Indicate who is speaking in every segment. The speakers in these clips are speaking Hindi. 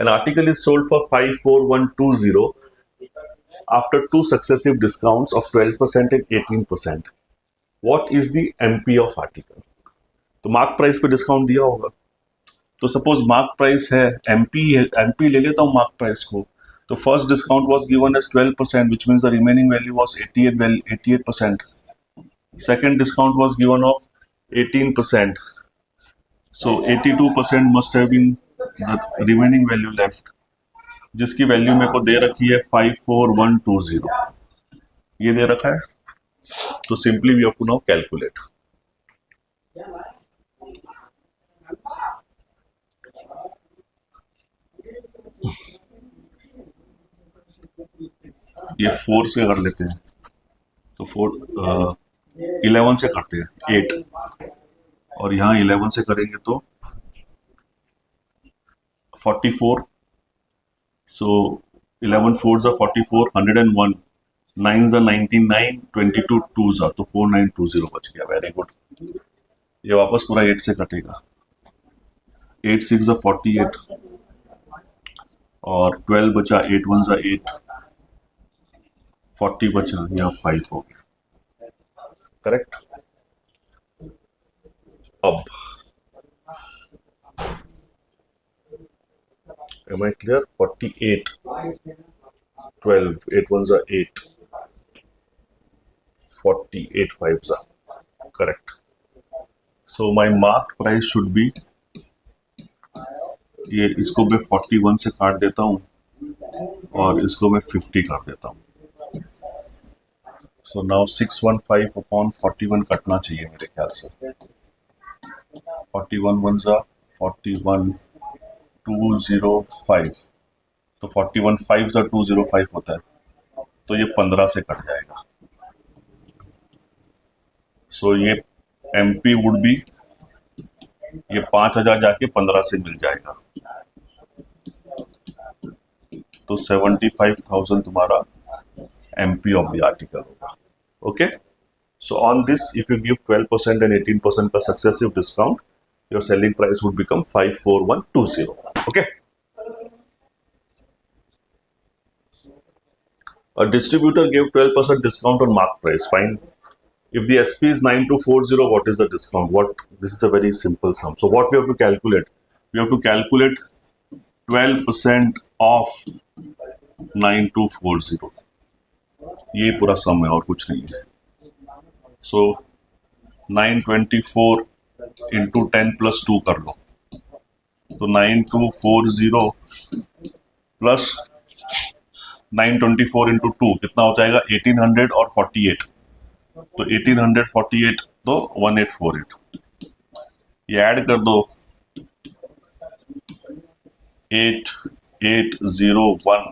Speaker 1: An article is sold for 54120 after two successive discounts of 12% and 18%. What is the MP of article? तो मार्क प्राइस पे डिस्काउंट दिया होगा. तो सपोज मार्क प्राइस है एमपी ले लेता हूँ मार्क प्राइस को. तो first discount was given as 12%, which means the remaining value was 88%. Second discount was given of 18%. So 82% must have been the remaining value left, जिसकी वैल्यू मेरे को दे रखी है 54120. ये दे रखा है. तो simply we have to now calculate. ये 4 से कर लेते हैं. तो 11 से करते हैं 8, और यहाँ 11 से करेंगे तो 44. सो 11 4s are 44, 101, 9s are 99, 22 2s are, तो 4920 बच गया. Very good. ये वापस पूरा 8 से कटेगा. 8 6 are 48, और 12 बचा, 8 1s are 8, 40 बचा, यहाँ 5 हो गया. करेक्ट. अब am I clear? 48, 12, 8 1s are 8, 40, 8 5s are. Correct. So my mark price should be, ये इसको मैं 41 से काट देता हूँ और इसको मैं 50 काट देता हूँ. So now 615 upon 41 कटना चाहिए मेरे ख्याल से. 41 1s are 41 205, तो 41 5s are 205 होता है, तो ये 15 से कट जाएगा. सो ये MP वुड बी, ये 5000 जाके 15 से मिल जाएगा, तो 75,000 तुम्हारा MP ऑफ द आर्टिकल होगा. Okay. So on this, if you give 12% and 18% का successive discount, your selling price would become 54120. Okay. A distributor gave 12% discount on mark price. Fine. If the SP is 9240, what is the discount? This is a very simple sum. So what we have to calculate? We have to calculate 12% of 9240. ये पूरा सम है और कुछ नहीं है. So 924 इंटू 10 प्लस 2 कर लो, तो 9240 प्लस 924 इंटू 2 कितना हो जाएगा? 1800 और 48. तो 1848 तो 1848. ये ऐड कर दो. 8 8 0 1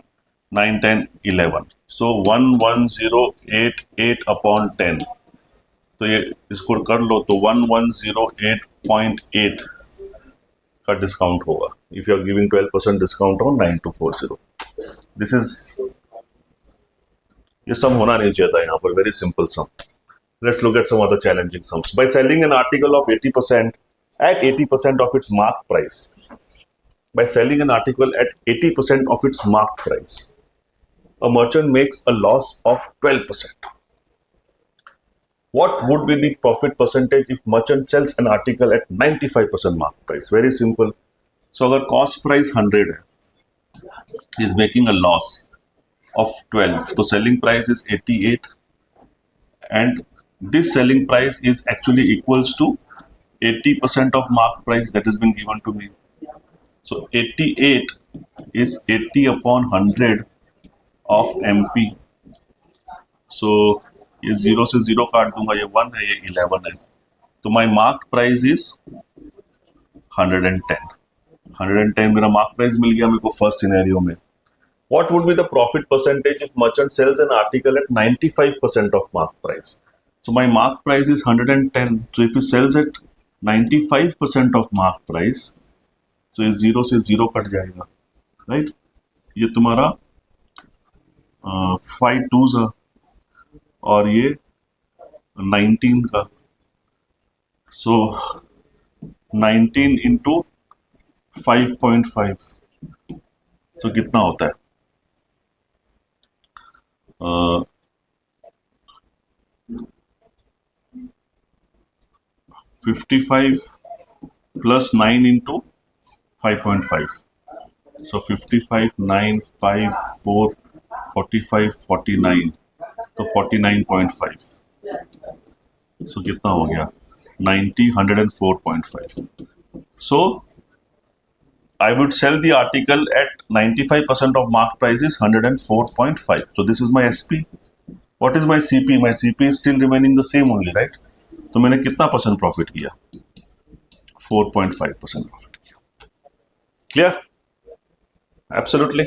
Speaker 1: 9 10 11. सो 11088 अपॉन 10. तो ये इसको कर लो तो 1108.8 का डिस्काउंट होगा if you are giving 12% discount on 9240. This is, ये सम होना नहीं चाहिए था यहाँ पर. Very simple sum. Let's look at some other challenging sums. By selling an article of 80% at 80% of its mark price, by selling an article at 80% of its mark price, a merchant makes a loss of 12%. What would be the profit percentage if merchant sells an article at 95% mark price? Very simple. So अगर cost price 100 है, is making a loss of 12, तो selling price is 88, and this selling price is actually equals to 80% of mark price that has been given to me. So 88 is 80 upon 100 of MP. So ये 0 से 0 काट दूंगा, ये 1 है, ये 11 है, तो माई मार्क प्राइस इज 110. 110 मेरा मार्क प्राइस मिल गया मेरे को फर्स्ट सिनेरियो में. What would be the profit percentage if merchant sells an article at 95% of mark price? So my mark price is 110. So if you sells at 95% of mark price, तो ये 0 से 0 कट जाएगा, राइट. ये तुम्हारा 5 2s और ये 19 का. सो 19 इंटू 5.5, तो कितना होता है 55 plus 9 into 5.5. So 55, 9, 5, 4, 45, 49. तो 49.5. So कितना हो गया 90, 104.5. So I would sell the article at 95% of mark price is 104.5. So this is my SP. What is my CP? My CP is still remaining the same only, right? तो मैंने कितना परसेंट प्रॉफिट किया 4.5% प्रॉफिट किया. Clear? Absolutely.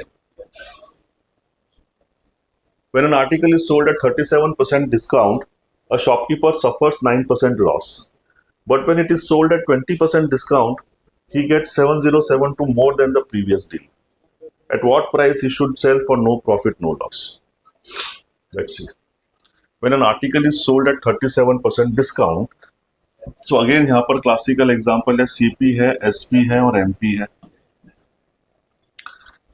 Speaker 1: When an article is sold at 37% discount, a shopkeeper suffers 9% loss. But when it is sold at 20% discount, he gets 7072 more than the previous deal. At what price he should sell for no profit, no loss? Let's see. When an article is sold at 37% discount, so again यहाँ पर क्लासिकल एग्जांपल है CP है, SP है और MP है.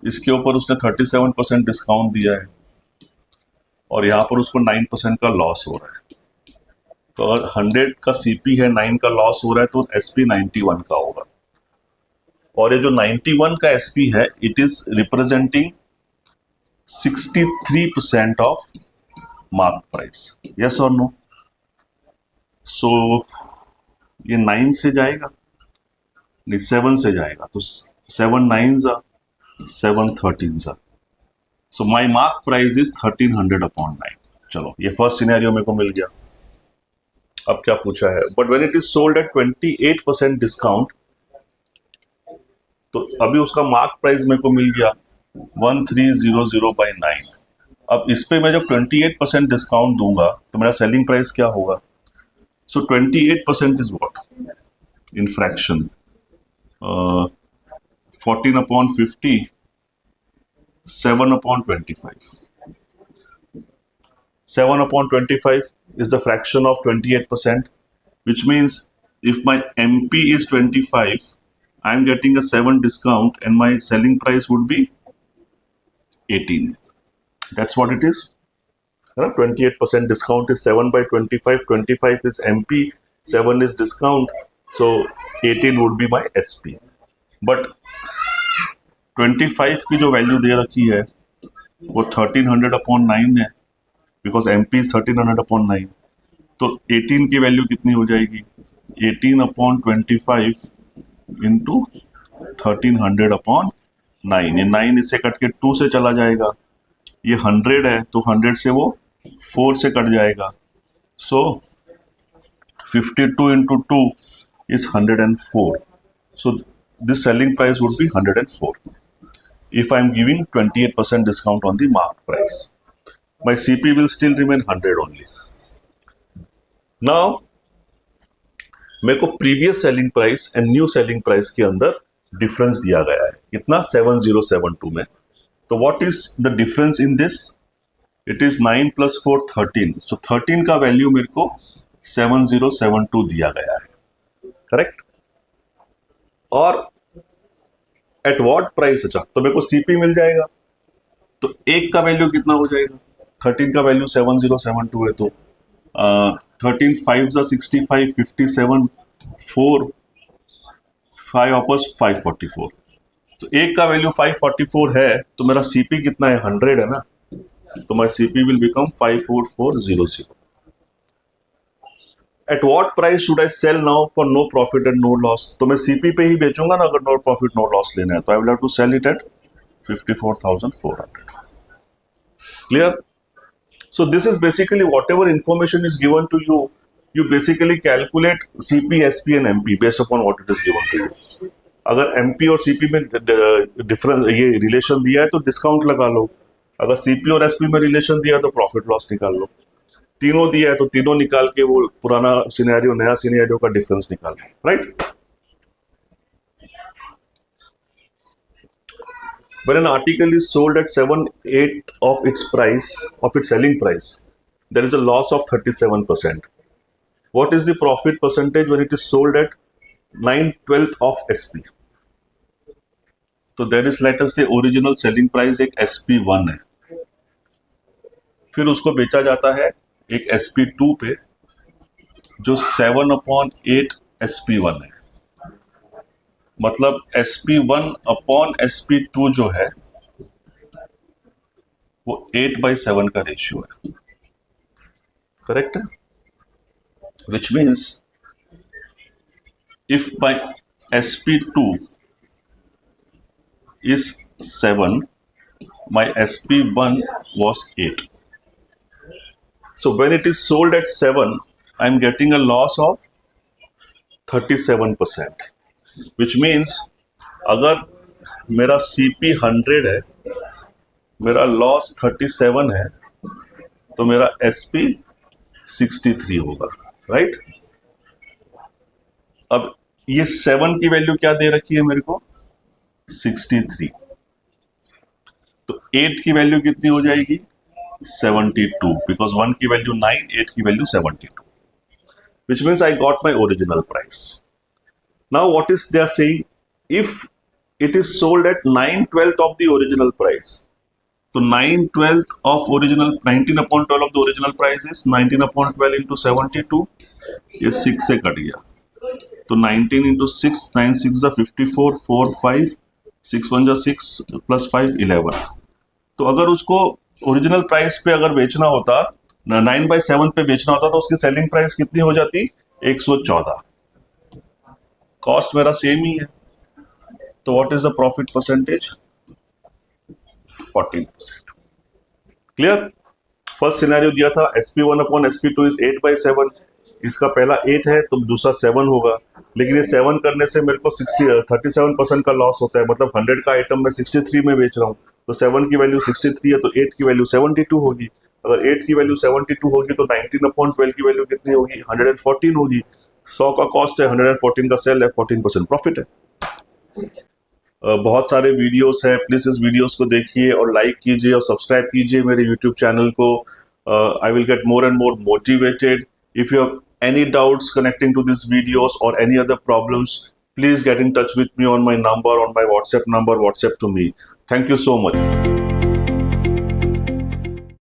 Speaker 1: इसके ऊपर उसने 37% डिस्काउंट दिया है और यहाँ पर उसको 9% का लॉस हो रहा है. तो अगर 100 का CP है, 9 का लॉस हो रहा है तो SP 91 का होगा. और ये जो 91 का SP है, it is representing 63% of mark price. Yes और नो? सो ये 9 से जाएगा नहीं 7 से जाएगा तो 7 9s are 7 13s are. So my mark price is 1300 upon 9. चलो ये फर्स्ट सिनेरियो मेरे को मिल गया. अब क्या पूछा है? But when it is sold at 28% discount, तो अभी उसका मार्क प्राइस मेरे को मिल गया 1300 by 9. अब इस पे मैं जब 28% डिस्काउंट दूंगा तो मेरा सेलिंग प्राइस क्या होगा? सो 28% is what in fraction 14 upon 50, 7 upon 25. 7 upon 25 is the fraction of 28%, which means if my MP is 25, I am getting a 7 discount and my selling price would be 18. That's what it is. 28% discount is 7 by 25. 25 is MP, 7 is discount. So 18 would be my SP. But 25 की जो वैल्यू दे रखी है वो 1300 upon 9 है, बिकॉज MP is 1300 upon 9. तो 18 की वैल्यू कितनी हो जाएगी? 18 upon 25 इंटू 1300 अपॉन 9. ये 9 इससे कट के 2 से चला जाएगा. ये 100 है तो 100 से वो 4 से कट जाएगा. सो 52 into 2 is 104. So this selling price would be 104 if I am giving 28% discount on the mark price. My CP will still remain 100 only. Now मेरे को previous selling price and new selling price के अंदर डिफरेंस दिया गया है. कितना? 7072 में. तो what is the difference in this? It is 9 + 4 13. सो 13 का वैल्यू मेरे को 7072 दिया गया है. करेक्ट? और एट व्हाट प्राइस? अच्छा, तो मेरे को सीपी मिल जाएगा. तो एक का वैल्यू कितना हो जाएगा? 13 का वैल्यू 7072 है तो 13 5s are 65, 57, 4 5 आपस 544. तो एक का वैल्यू 544 है तो मेरा सीपी कितना है? 100 है ना. तो my CP will become 54400. At what price should I sell now for no profit and no loss? तो मैं सीपी पे ही बेचूंगा ना अगर नो प्रॉफिट नो लॉस लेना है. तो I will have to sell it at 54,400. Clear? So this is basically whatever information is given to you, you basically calculate CP, SP and MP based upon what it is given to you. अगर MP और CP में डिफरेंस ये रिलेशन दिया है तो डिस्काउंट लगा लो. अगर CP और SP में रिलेशन दिया है तो प्रॉफिट लॉस निकाल लो. तीनों दिया है तो तीनों निकाल के वो पुराना सिनेरियो नया सिनेरियो का डिफरेंस निकाल लो. Right? When an article is sold at 7/8 of its price, of its selling price, there is a loss of 37%. What is the profit percentage when it is sold at 9/12 of SP? तो देयर इज लेटर से ओरिजिनल सेलिंग प्राइस एक SP1 है, फिर उसको बेचा जाता है एक SP2 पे जो 7/8 SP1 है। मतलब SP1/SP2 जो है वो 8/7 का रेशियो है, करेक्ट है? Which means if my SP2 is 7, my SP1 was 8. So when it is sold at 7, I'm getting a loss of 37%, which means अगर मेरा CP 100 है, मेरा लॉस 37 है, तो मेरा SP 63 होगा, राइट? अब ये 7 की वैल्यू क्या दे रखी है मेरे को? 63। तो 8 की वैल्यू कितनी हो जाएगी? 72, बिकॉज 1 की वैल्यू 9, 8 की value 72, which means I got my original price. Now what is they are saying? If it is sold at 9/12 of the original price, so 9/12 of original 19/12 of the original price is 19/12 into 72, ये 6 से कट गया, तो 19 into 6, 9 6 जा 54, 4 5, 6 1 जा 6 plus 5 11। तो अगर उसको ओरिजिनल प्राइस पे अगर बेचना होता, 9/7 पे बेचना होता, तो उसकी सेलिंग प्राइस कितनी हो जाती? 114। कॉस्ट मेरा सेम ही है, तो what is the profit percentage? 14%। Clear? First scenario दिया था SP1/SP2 इज 8/7, इसका पहला 8 है तो दूसरा 7 होगा, लेकिन ये 7 करने से मेरे को 37% का लॉस होता है, मतलब 100 का आइटम मैं 63 में बेच रहा हूँ, तो 7 की वैल्यू 63 है तो 8 की वैल्यू 72 होगी। अगर 8 की वैल्यू 72 होगी तो 19/12 की वैल्यू कितनी होगी? 114 होगी। 100 का कॉस्ट है, 114 का सेल है, 14% प्रॉफिट है। बहुत सारे वीडियोस है, प्लीज इस वीडियोस को देखिए और लाइक कीजिए और सब्सक्राइब कीजिए मेरे यूट्यूब चैनल को। I will get more and more motivated. If you have any doubts connecting to these videos or any other problems, please get in touch with me on my number, on my WhatsApp number, WhatsApp to me. Thank you so much.